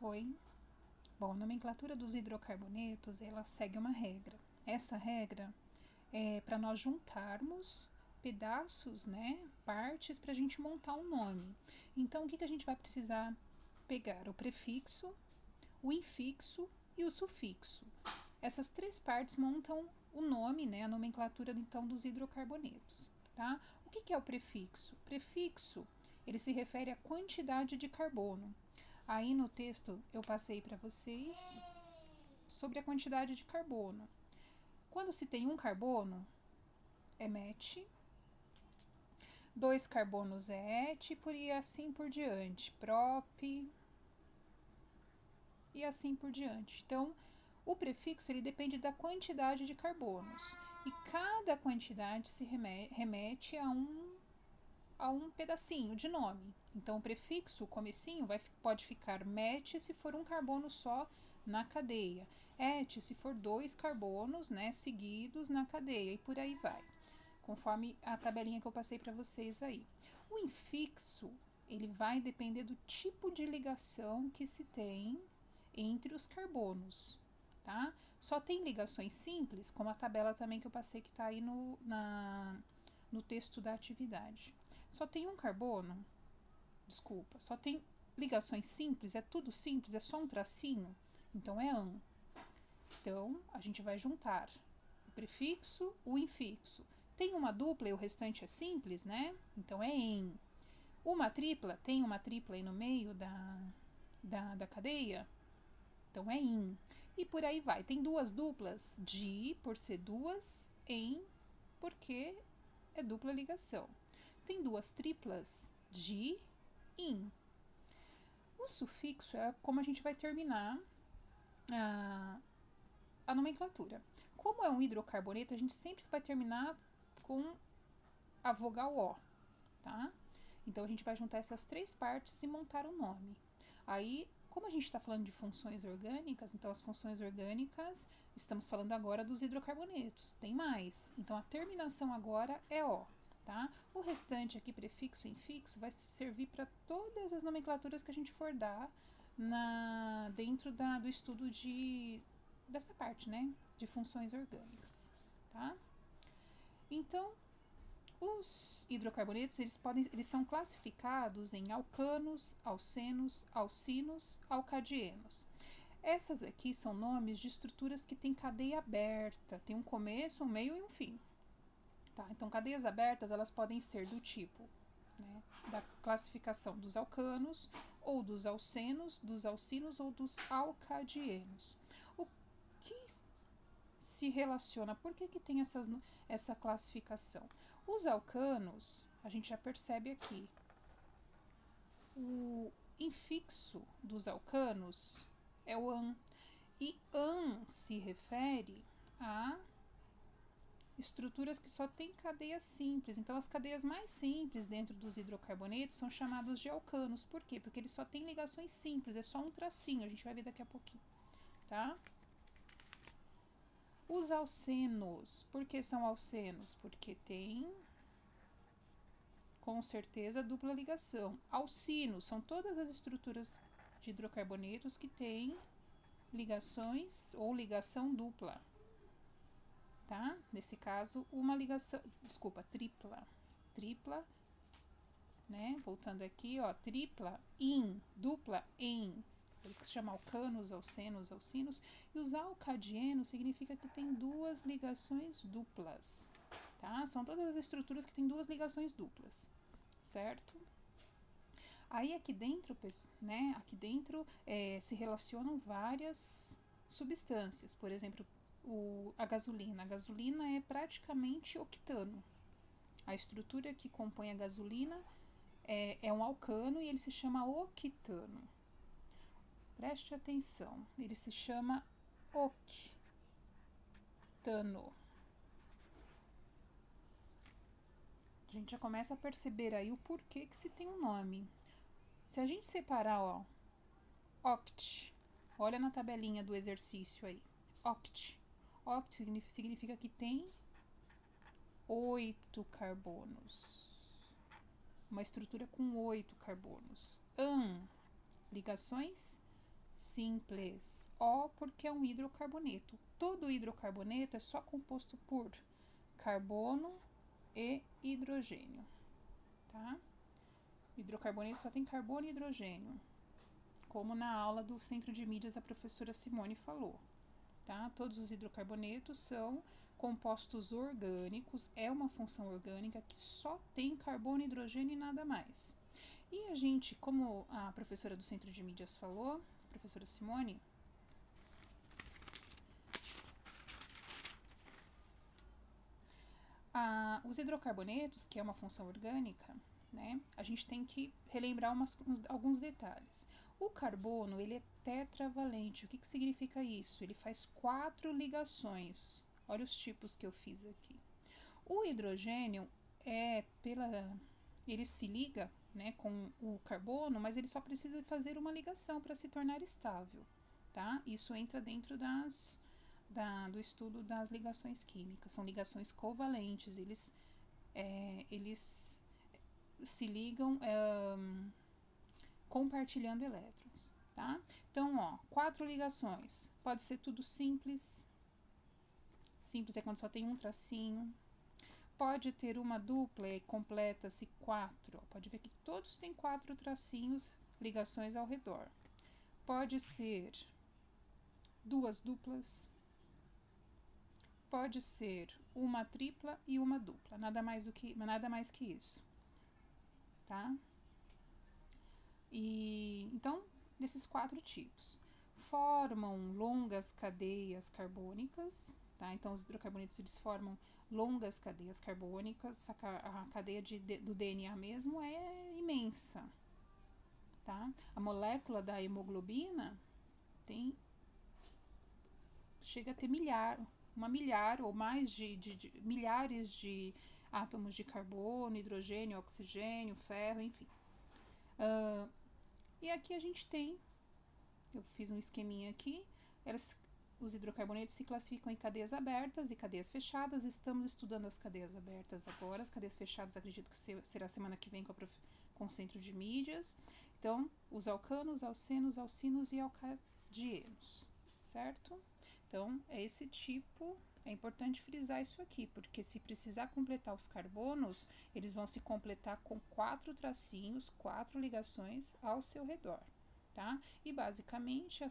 foi... Bom, a nomenclatura dos hidrocarbonetos, ela segue uma regra. Essa regra é para nós juntarmos pedaços, né, partes para a gente montar um nome. Então, o que a gente vai precisar pegar? O prefixo, o infixo e o sufixo. Essas três partes montam o nome, né, a nomenclatura então dos hidrocarbonetos. Tá? O que é o prefixo? Prefixo, ele se refere à quantidade de carbono. Aí no texto eu passei para vocês sobre a quantidade de carbono. Quando se tem um carbono, é met, 2 carbonos é et, e assim por diante, prop, e assim por diante. Então, o prefixo ele depende da quantidade de carbonos, e cada quantidade se remete a um pedacinho de nome. Então, o prefixo, o comecinho, pode ficar met se for um carbono só na cadeia, et se for 2 carbonos, né, seguidos na cadeia, e por aí vai, conforme a tabelinha que eu passei para vocês aí. O infixo, ele vai depender do tipo de ligação que se tem entre os carbonos, tá? Só tem ligações simples, como a tabela também que eu passei que está aí no texto da atividade. Só tem um carbono, só tem ligações simples, é tudo simples, é só um tracinho, então é an. Então, a gente vai juntar o prefixo, o infixo. Tem uma dupla e o restante é simples, né? Então é em. Uma tripla, tem uma tripla aí no meio da cadeia, então é in. E por aí vai. Tem duas duplas, de, por ser duas, em, porque é dupla ligação. Tem duas triplas, de, in. O sufixo é como a gente vai terminar a nomenclatura. Como é um hidrocarboneto, a gente sempre vai terminar com a vogal O, tá? Então, a gente vai juntar essas três partes e montar o nome. Aí, como a gente está falando de funções orgânicas, então as funções orgânicas, estamos falando agora dos hidrocarbonetos, tem mais. Então, a terminação agora é O, tá? O restante aqui, prefixo e infixo, vai servir para todas as nomenclaturas que a gente for dar dentro do estudo dessa parte, né? De funções orgânicas, tá? Então, os hidrocarbonetos, eles são classificados em alcanos, alcenos, alcinos, alcadienos. Essas aqui são nomes de estruturas que têm cadeia aberta, tem um começo, um meio e um fim. Tá? Então, cadeias abertas, elas podem ser do tipo, né, da classificação dos alcanos, ou dos alcenos, dos alcinos ou dos alcadienos. O que se relaciona, por que tem essa classificação? Os alcanos, a gente já percebe aqui, o infixo dos alcanos é o an, e an se refere a estruturas que só têm cadeia simples. Então, as cadeias mais simples dentro dos hidrocarbonetos são chamados de alcanos. Por quê? Porque eles só têm ligações simples, é só um tracinho, a gente vai ver daqui a pouquinho, tá? Os alcenos, por que são alcenos? Porque tem, com certeza, dupla ligação. Alcinos são todas as estruturas de hidrocarbonetos que têm ligações ou ligação dupla, tá? Nesse caso, uma ligação, tripla, né? Voltando aqui, ó, tripla, in, dupla, em. Por isso que se chama alcanos, alcenos, alcinos. E os alcadienos significa que tem duas ligações duplas, tá? São todas as estruturas que têm duas ligações duplas, certo? Aí aqui dentro, né, se relacionam várias substâncias. Por exemplo, a gasolina. A gasolina é praticamente octano. A estrutura que compõe a gasolina é um alcano e ele se chama octano. Preste atenção, ele se chama octano. A gente já começa a perceber aí o porquê que se tem um nome. Se a gente separar, ó, oct, olha na tabelinha do exercício aí, oct significa que tem 8 carbonos. Uma estrutura com 8 carbonos. Ligações Simples. O porque é um hidrocarboneto. Todo hidrocarboneto é só composto por carbono e hidrogênio, tá? Hidrocarboneto só tem carbono e hidrogênio, como na aula do Centro de Mídias a professora Simone falou, tá? Todos os hidrocarbonetos são compostos orgânicos, é uma função orgânica que só tem carbono, hidrogênio e nada mais. E a gente, como a professora do Centro de Mídias falou, a professora Simone, os hidrocarbonetos, que é uma função orgânica, né, a gente tem que relembrar alguns detalhes. O carbono, ele é tetravalente. O que significa isso? Ele faz 4 ligações. Olha os tipos que eu fiz aqui. O hidrogênio ele se liga, né, com o carbono, mas ele só precisa fazer uma ligação para se tornar estável, tá? Isso entra dentro do estudo das ligações químicas. São ligações covalentes. Eles se ligam compartilhando elétrons, tá? Então, 4 ligações. Pode ser tudo simples. Simples é quando só tem um tracinho. Pode ter uma dupla e completa-se 4. Pode ver que todos têm 4 tracinhos, ligações ao redor. Pode ser 2 duplas. Pode ser uma tripla e uma dupla. Nada mais que isso, tá? Então, desses 4 tipos, formam longas cadeias carbônicas, tá? Então, os hidrocarbonetos eles formam longas cadeias carbônicas. A cadeia do DNA mesmo é imensa, tá? A molécula da hemoglobina chega a ter milhar ou mais de milhares de átomos de carbono, hidrogênio, oxigênio, ferro, enfim. E aqui a gente eu fiz um esqueminha aqui, os hidrocarbonetos se classificam em cadeias abertas e cadeias fechadas. Estamos estudando as cadeias abertas agora, as cadeias fechadas acredito que será semana que vem com o Centro de Mídias. Então, os alcanos, alcenos, alcinos e alcadienos, certo? Então, é esse tipo. É importante frisar isso aqui, porque se precisar completar os carbonos, eles vão se completar com 4 tracinhos, 4 ligações ao seu redor, tá? E basicamente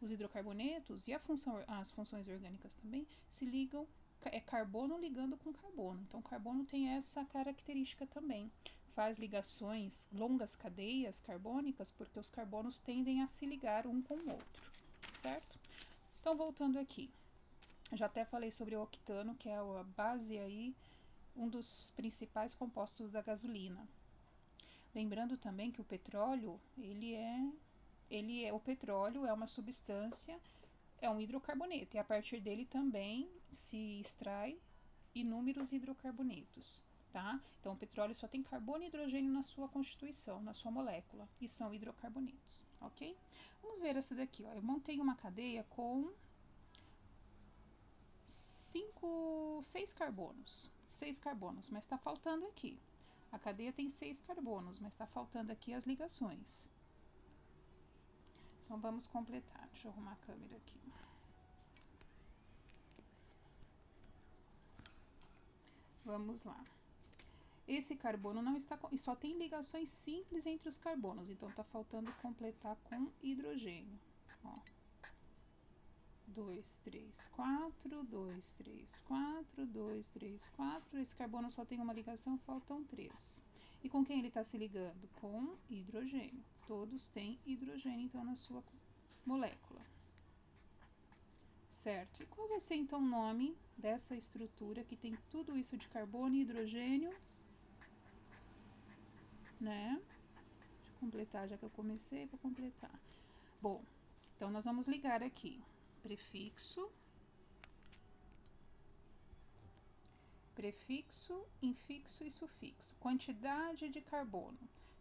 os hidrocarbonetos e as funções orgânicas também se ligam, é carbono ligando com carbono. Então, o carbono tem essa característica também. Faz ligações, longas cadeias carbônicas, porque os carbonos tendem a se ligar um com o outro, certo? Então, voltando aqui. Já até falei sobre o octano, que é a base aí, um dos principais compostos da gasolina. Lembrando também que o petróleo, o petróleo é uma substância, é um hidrocarboneto, e a partir dele também se extrai inúmeros hidrocarbonetos, tá? Então, o petróleo só tem carbono e hidrogênio na sua constituição, na sua molécula, e são hidrocarbonetos, ok? Vamos ver essa daqui, ó. Eu montei uma cadeia com 6 carbonos. 6 carbonos, mas está faltando aqui. A cadeia tem 6 carbonos, mas está faltando aqui as ligações. Então, vamos completar. Deixa eu arrumar a câmera aqui. Vamos lá. Esse carbono não está e só tem ligações simples entre os carbonos, então está faltando completar com hidrogênio. Ó. 2, 3, 4, 2, 3, 4, 2, 3, 4. Esse carbono só tem uma ligação, faltam 3. E com quem ele está se ligando? Com hidrogênio. Todos têm hidrogênio, então, na sua molécula. Certo. E qual vai ser, então, o nome dessa estrutura que tem tudo isso de carbono e hidrogênio? Né? Deixa eu completar, já que eu comecei, vou completar. Bom, então, nós vamos ligar aqui. Prefixo, infixo e sufixo. Quantidade de carbono.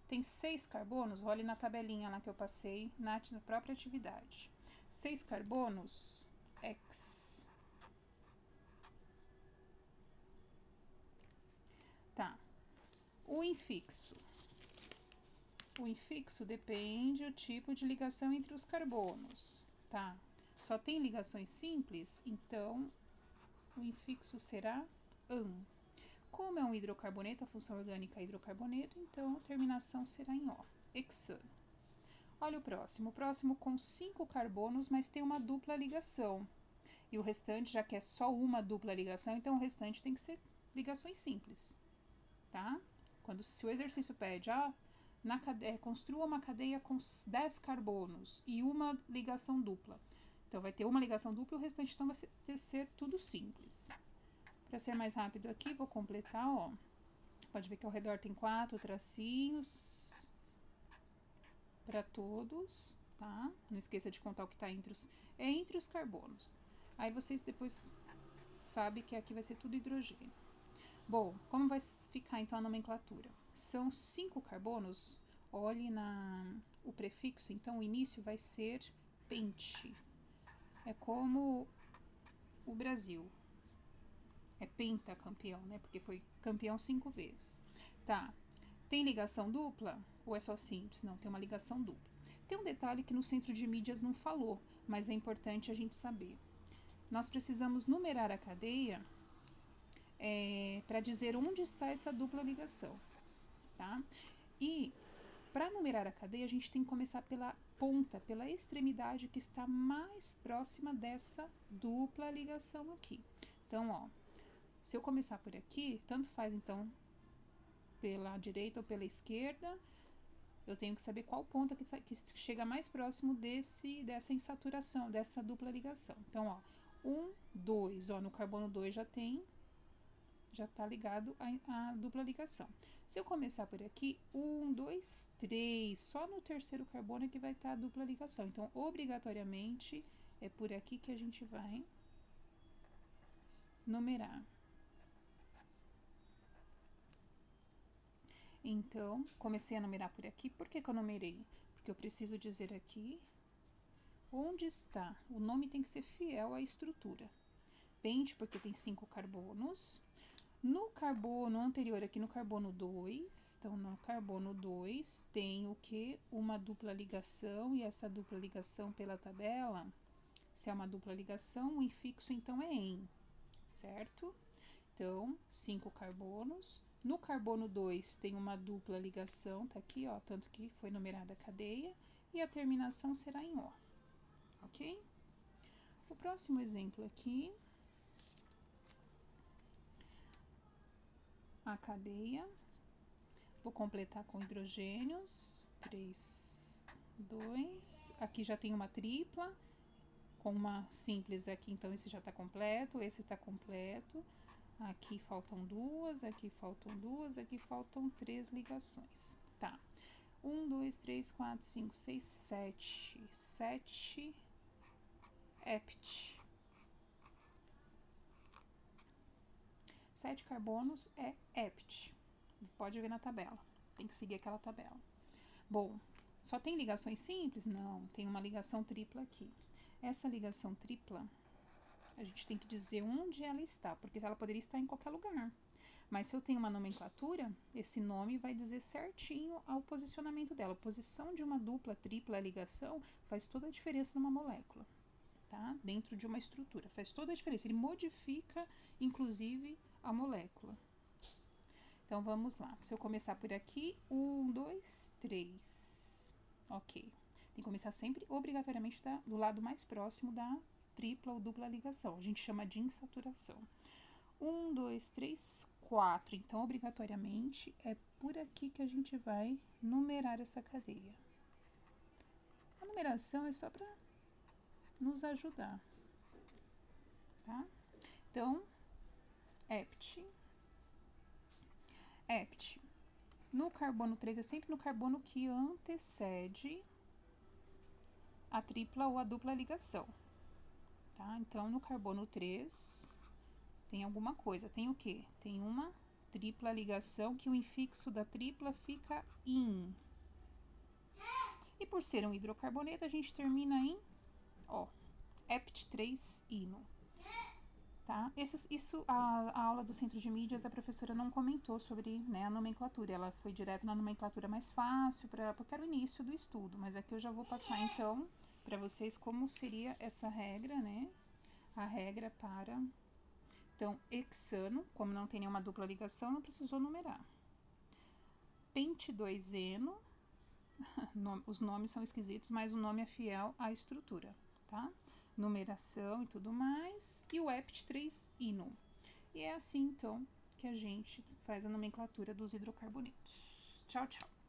Tem 6 carbonos, olhe na tabelinha lá que eu passei na própria atividade. 6 carbonos, X. Tá. O infixo. O infixo depende do tipo de ligação entre os carbonos, tá? Só tem ligações simples, então o infixo será -an. Como é um hidrocarboneto, a função orgânica é hidrocarboneto, então a terminação será em O, hexano. Olha o próximo. O próximo com 5 carbonos, mas tem uma dupla ligação. E o restante, já que é só uma dupla ligação, então o restante tem que ser ligações simples, tá? Se o exercício pede, construa uma cadeia com 10 carbonos e uma ligação dupla. Então, vai ter uma ligação dupla e o restante então vai ser tudo simples. Para ser mais rápido aqui, vou completar, ó. Pode ver que ao redor tem 4 tracinhos para todos, tá? Não esqueça de contar o que está entre os carbonos. Aí vocês depois sabem que aqui vai ser tudo hidrogênio. Bom, como vai ficar então a nomenclatura? São 5 carbonos, olhe o prefixo, então o início vai ser pente. É como o Brasil. É pentacampeão, né? Porque foi campeão 5 vezes. Tá. Tem ligação dupla? Ou é só simples? Não, tem uma ligação dupla. Tem um detalhe que no centro de mídias não falou, mas é importante a gente saber. Nós precisamos numerar a cadeia para dizer onde está essa dupla ligação, tá? E para numerar a cadeia, a gente tem que começar pela ponta, pela extremidade que está mais próxima dessa dupla ligação aqui. Então, ó, se eu começar por aqui, tanto faz então pela direita ou pela esquerda, eu tenho que saber qual ponta que chega mais próximo dessa insaturação, dessa dupla ligação. Então, ó, 1, 2, ó, no carbono 2 já está ligado à dupla ligação. Se eu começar por aqui, 1, 2, 3, só no terceiro carbono é que vai estar a dupla ligação. Então, obrigatoriamente, é por aqui que a gente vai numerar. Então, comecei a numerar por aqui. Por que eu numerei? Porque eu preciso dizer aqui onde está. O nome tem que ser fiel à estrutura. Pente, porque tem 5 carbonos. No carbono anterior, aqui no carbono 2, então no carbono 2 tem o que? Uma dupla ligação, e essa dupla ligação pela tabela, se é uma dupla ligação, o infixo então é em, certo? Então, 5 carbonos. No carbono 2 tem uma dupla ligação, tá aqui, ó, tanto que foi numerada a cadeia, e a terminação será em O, ok? O próximo exemplo aqui, a cadeia, vou completar com hidrogênios, 3, 2, aqui já tem uma tripla, com uma simples aqui, então esse já está completo, esse está completo, aqui faltam 2, aqui faltam 2, aqui faltam 3 ligações, tá? 1, 2, 3, 4, 5, 6, 7, 7 hept. 7 carbonos é hept. Pode ver na tabela. Tem que seguir aquela tabela. Bom, só tem ligações simples? Não, tem uma ligação tripla aqui. Essa ligação tripla, a gente tem que dizer onde ela está, porque ela poderia estar em qualquer lugar. Mas se eu tenho uma nomenclatura, esse nome vai dizer certinho ao posicionamento dela. A posição de uma dupla, tripla ligação faz toda a diferença numa molécula, tá? Dentro de uma estrutura, faz toda a diferença. Ele modifica, inclusive, a molécula. Então, vamos lá. Se eu começar por aqui, 1, 2, 3. Ok. Tem que começar sempre, obrigatoriamente, do lado mais próximo da tripla ou dupla ligação. A gente chama de insaturação. 1, 2, 3, 4. Então, obrigatoriamente, é por aqui que a gente vai numerar essa cadeia. A numeração é só para nos ajudar, tá? Então, hept. No carbono 3 é sempre no carbono que antecede a tripla ou a dupla ligação, tá? Então, no carbono 3 tem alguma coisa. Tem o quê? Tem uma tripla ligação que o infixo da tripla fica in. E por ser um hidrocarboneto, a gente termina em O. Hept 3 ino. tá? A aula do Centro de Mídias, a professora não comentou sobre, né, a nomenclatura, ela foi direto na nomenclatura mais fácil, porque era o início do estudo, mas aqui eu já vou passar, então, para vocês como seria essa regra, né, a regra para, então, hexano, como não tem nenhuma dupla ligação, não precisou numerar. Pente-2eno, os nomes são esquisitos, mas o nome é fiel à estrutura, tá? Numeração e tudo mais, e o hept-3-ino. E é assim, então, que a gente faz a nomenclatura dos hidrocarbonetos. Tchau, tchau!